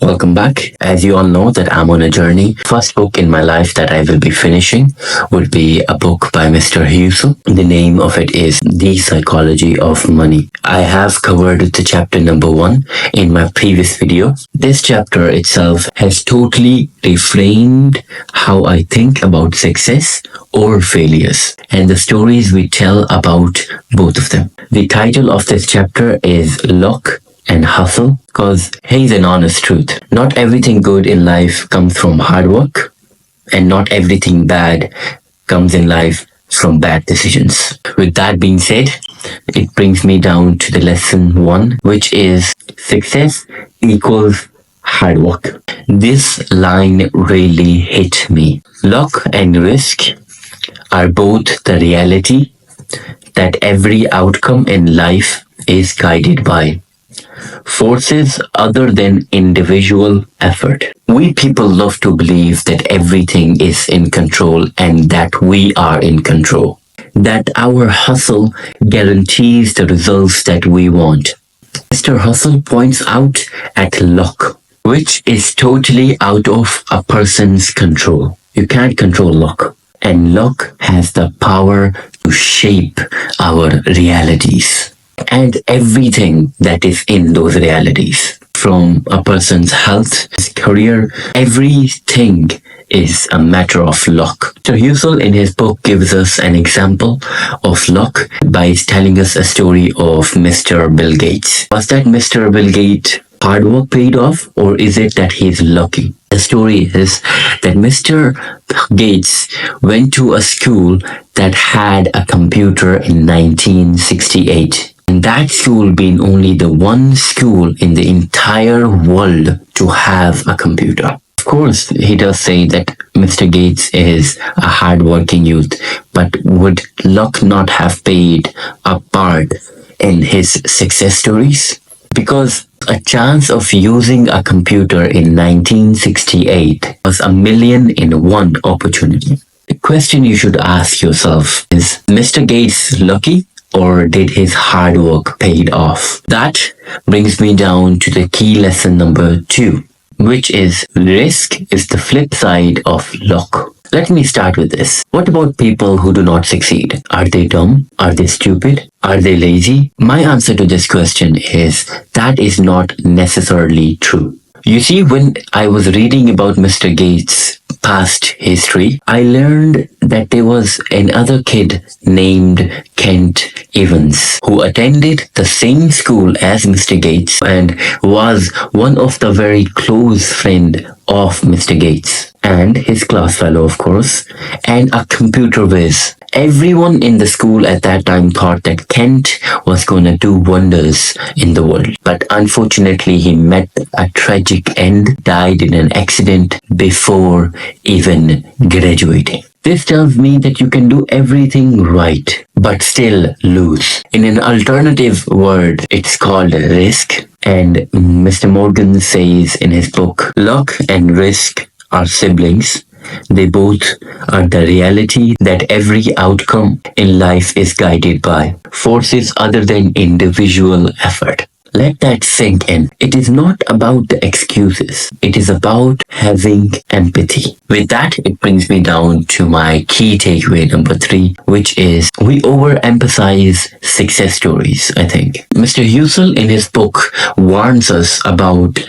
Welcome back. As you all know that I'm on a journey. First book in my life that I will be finishing would be a book by Mr. Husel. The name of it is The Psychology of Money. I have covered the chapter number 1 in my previous video. This chapter itself has totally reframed how I think about success or failures and the stories we tell about both of them. The title of this chapter is Luck and Hustle, because here's an honest truth. Not everything good in life comes from hard work, and not everything bad comes in life from bad decisions. With that being said, it brings me down to the lesson 1, which is success equals hard work. This line really hit me. Luck and risk are both the reality that every outcome in life is guided by forces other than individual effort. We people love to believe that everything is in control and that we are in control, that our hustle guarantees the results that we want. Mr. Hustle points out at luck, which is totally out of a person's control. You can't control luck. And luck has the power to shape our realities and everything that is in those realities. From a person's health, his career, everything is a matter of luck. So Husel in his book gives us an example of luck by telling us a story of Mr. Bill Gates. Was that Mr. Bill Gates hard work paid off, or is it that he's lucky? The story is that Mr. Gates went to a school that had a computer in 1968. And that school being only the one school in the entire world to have a computer. Of course, he does say that Mr. Gates is a hard-working youth, but would luck not have played a part in his success stories? Because a chance of using a computer in 1968 was 1,000,000 in one opportunity. The question you should ask yourself is Mr. Gates lucky? Or did his hard work paid off? That brings me down to the key lesson number 2, which is risk is the flip side of luck. Let me start with this. What about people who do not succeed? Are they dumb? Are they stupid? Are they lazy? My answer to this question is that is not necessarily true. You see, when I was reading about Mr. Gates' past history, I learned that there was another kid named Kent Evans who attended the same school as Mr. Gates and was one of the very close friend of Mr. Gates and his class fellow, of course, and a computer whiz. Everyone in the school at that time thought that Kent was going to do wonders in the world. But unfortunately, he met a tragic end, died in an accident before even graduating. This tells me that you can do everything right, but still lose. In an alternative word, it's called risk. And Mr. Morgan says in his book, luck and risk are siblings. They both are the reality that every outcome in life is guided by forces other than individual effort. Let that sink in. It is not about the excuses. It is about having empathy. With that, it brings me down to my key takeaway number 3, which is we overemphasize success stories, I think. Mr. Husel in his book warns us about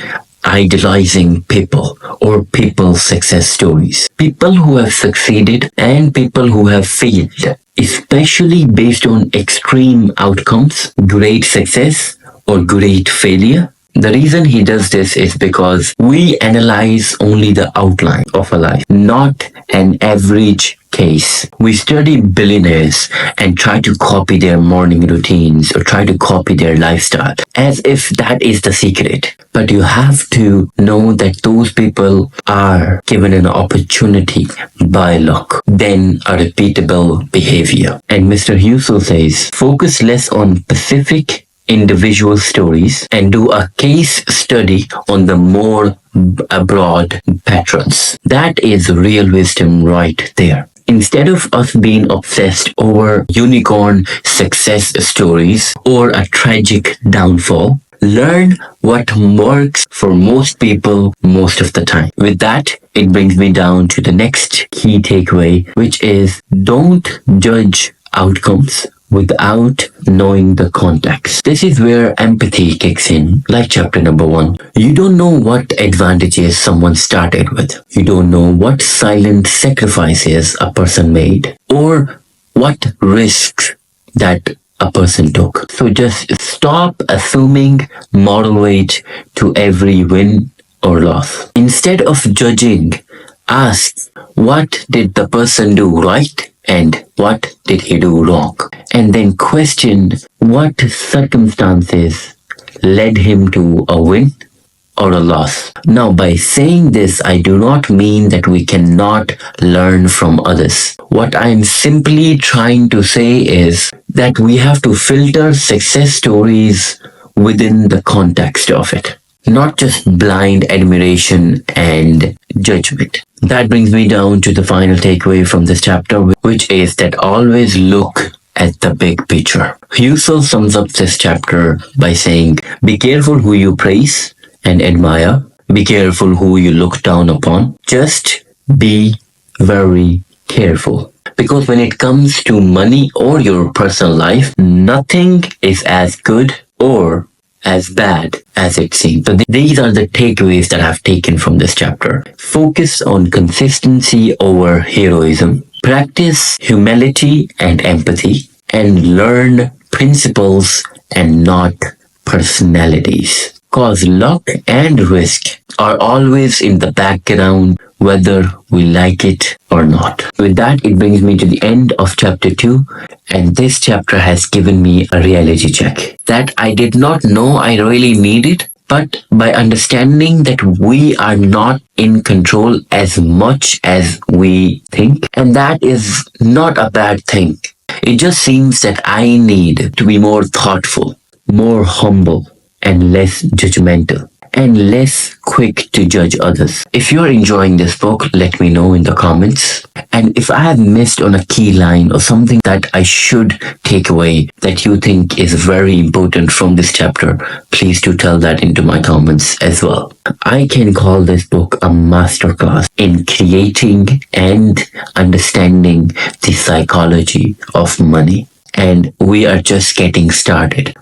idolizing people or people's success stories. People who have succeeded and people who have failed, especially based on extreme outcomes, great success or great failure. The reason he does this is because we analyze only the outline of a life, not an average case. We study billionaires and try to copy their morning routines or try to copy their lifestyle as if that is the secret. But you have to know that those people are given an opportunity by luck, then a repeatable behavior. And Mr. Husel says, focus less on specific individual stories and do a case study on the more broad patterns. That is real wisdom right there. Instead of us being obsessed over unicorn success stories or a tragic downfall, Learn what works for most people most of the time. With that, it brings me down to the next key takeaway, which is don't judge outcomes without knowing the context. This is where empathy kicks in, like chapter number 1. You don't know what advantages someone started with. You don't know what silent sacrifices a person made, or what risks that a person took. So just stop assuming moral weight to every win or loss. Instead of judging, ask, what did the person do right and what did he do wrong? And then question what circumstances led him to a win or a loss. Now, by saying this, I do not mean that we cannot learn from others. What I'm simply trying to say is that we have to filter success stories within the context of it, not just blind admiration and judgment. That brings me down to the final takeaway from this chapter, which is that always look at the big picture. Husserl sums up this chapter by saying, be careful who you praise and admire. Be careful who you look down upon. Just be very careful. Because when it comes to money or your personal life, nothing is as good or as bad as it seems. So these are the takeaways that I've taken from this chapter. Focus on consistency over heroism. Practice humility and empathy. And learn principles and not personalities. Cause luck and risk are always in the background, whether we like it or not. With that, it brings me to the end of chapter 2, and this chapter has given me a reality check that I did not know I really needed, but by understanding that we are not in control as much as we think, and that is not a bad thing. It just seems that I need to be more thoughtful, more humble, and less judgmental, and less quick to judge others. If you're enjoying this book, let me know in the comments. And if I have missed on a key line or something that I should take away that you think is very important from this chapter, please do tell that into my comments as well. I can call this book a masterclass in creating and understanding the psychology of money. And we are just getting started.